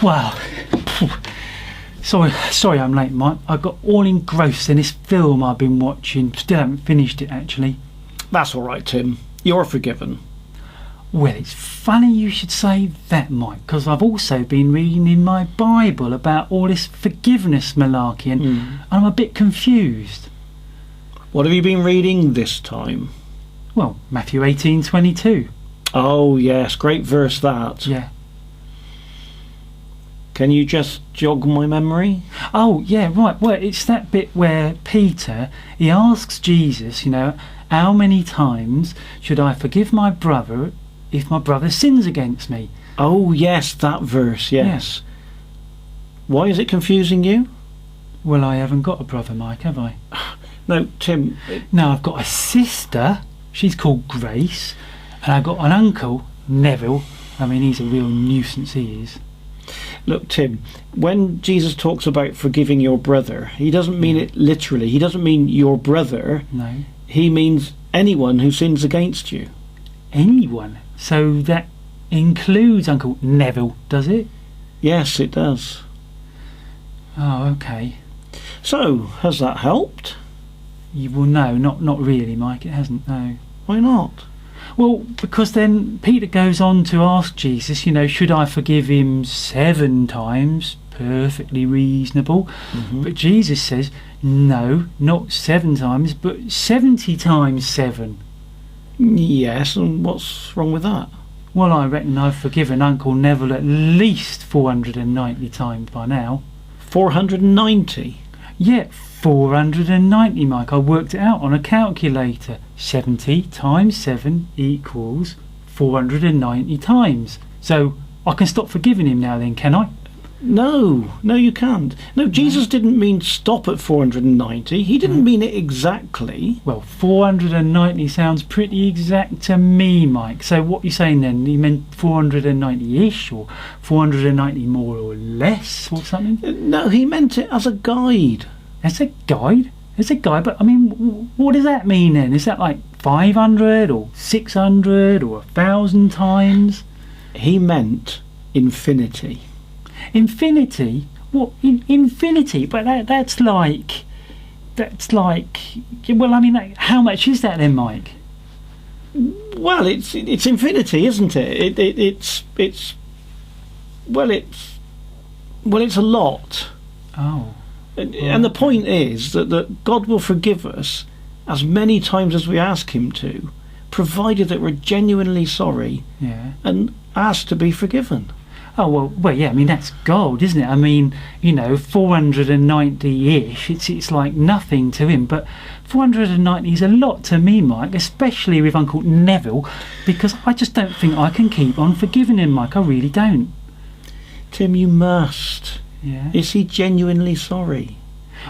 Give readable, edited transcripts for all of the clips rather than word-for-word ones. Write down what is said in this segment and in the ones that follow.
Wow. Sorry I'm late, Mike. I got all engrossed in this film I've been watching. Still haven't finished it, actually. That's all right, Tim. You're forgiven. Well, it's funny you should say that, Mike, because I've also been reading in my Bible about all this forgiveness malarkey, and I'm a bit confused. What have you been reading this time? Well, Matthew 18:22. Oh, yes, great verse that. Yeah. Can you just jog my memory? Oh, yeah, right. Well, it's that bit where Peter, he asks Jesus, how many times should I forgive my brother if my brother sins against me? Oh, yes, that verse, yes. Why is it confusing you? Well, I haven't got a brother, Mike, have I? No, Tim... No, I've got a sister. She's called Grace. And I've got an uncle, Neville. I mean, he's a real nuisance, he is. Look, Tim, when Jesus talks about forgiving your brother, he doesn't mean it literally. He doesn't mean your brother. No. He means anyone who sins against you. Anyone? So that includes Uncle Neville, does it? Yes, it does. Oh, okay. So, has that helped? Well, no, not really, Mike. It hasn't, no. Why not? Well, because then Peter goes on to ask Jesus, should I forgive him 7 times? Perfectly reasonable. But Jesus says, no, not 7 times, but 70 times 7. Yes, and what's wrong with that? Well, I reckon I've forgiven Uncle Neville at least 490 times by now. 490? Yeah, 490, Mike. I worked it out on a calculator. 70 times 7 equals 490 times. So I can stop forgiving him now then, can I? No, you can't. No, Jesus didn't mean stop at 490. He didn't mean it exactly. Well, 490 sounds pretty exact to me, Mike. So what are you saying then? He meant 490-ish, or 490 more or less, or something? No, he meant it as a guide. As a guide? As a guide, but I mean, what does that mean then? Is that like 500 or 600 or 1,000 times? He meant infinity. Infinity? What? Infinity? But that's like... Well, I mean, how much is that then, Mike? Well, it's infinity, isn't it? It's a lot. Oh. And the point is that God will forgive us as many times as we ask him to, provided that we're genuinely sorry and ask to be forgiven. Oh, well, yeah, I mean, that's gold, isn't it? I mean, 490-ish, it's like nothing to him, but 490 is a lot to me, Mike, especially with Uncle Neville, because I just don't think I can keep on forgiving him, Mike. I really don't. Tim, you must. Yeah. Is he genuinely sorry?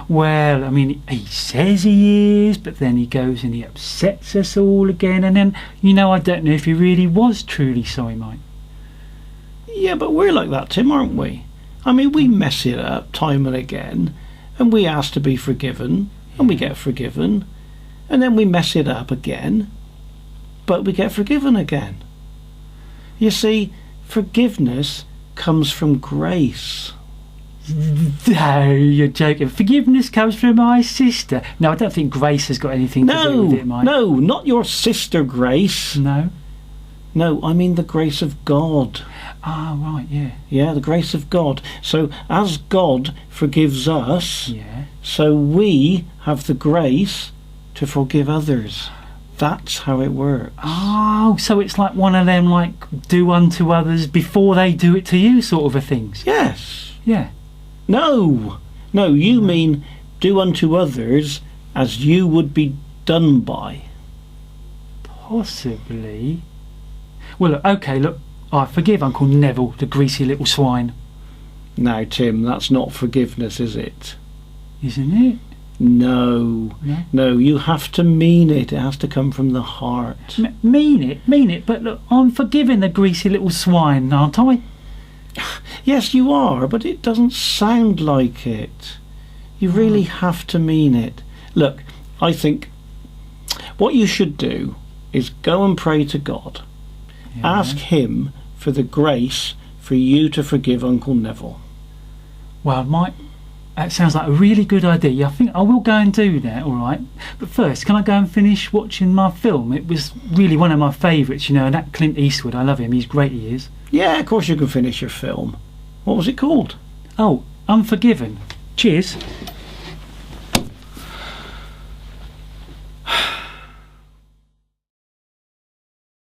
Well, I mean, he says he is, but then he goes and he upsets us all again, and then, I don't know if he really was truly sorry, Mike. Yeah, but we're like that, Tim, aren't we? I mean, we mess it up time and again, and we ask to be forgiven, and we get forgiven, and then we mess it up again, but we get forgiven again. You see, forgiveness comes from grace. No, you're joking. Forgiveness comes from my sister. No, I don't think Grace has got anything to do with it, Mike. No, not your sister Grace. No? No, I mean the grace of God. Ah, right, yeah. Yeah, the grace of God. So as God forgives us, so we have the grace to forgive others. That's how it works. Oh, so it's like one of them, like, do unto others before they do it to you sort of a things. Yes. Yeah. No, you mean do unto others as you would be done by. Possibly. Well, look, okay, look, I forgive Uncle Neville, the greasy little swine. Now, Tim, that's not forgiveness, is it? Isn't it? No, you have to mean it. It has to come from the heart. Mean it, but look, I'm forgiving the greasy little swine, aren't I? Yes, you are, but it doesn't sound like it. You really have to mean it. Look, I think what you should do is go and pray to God. Ask him for the grace for you to forgive Uncle Neville. Well, that sounds like a really good idea. I think I will go and do that, all right. But first, can I go and finish watching my film? It was really one of my favourites, and that Clint Eastwood, I love him. He's great, he is. Yeah, of course you can finish your film. What was it called? Oh, Unforgiven. Cheers.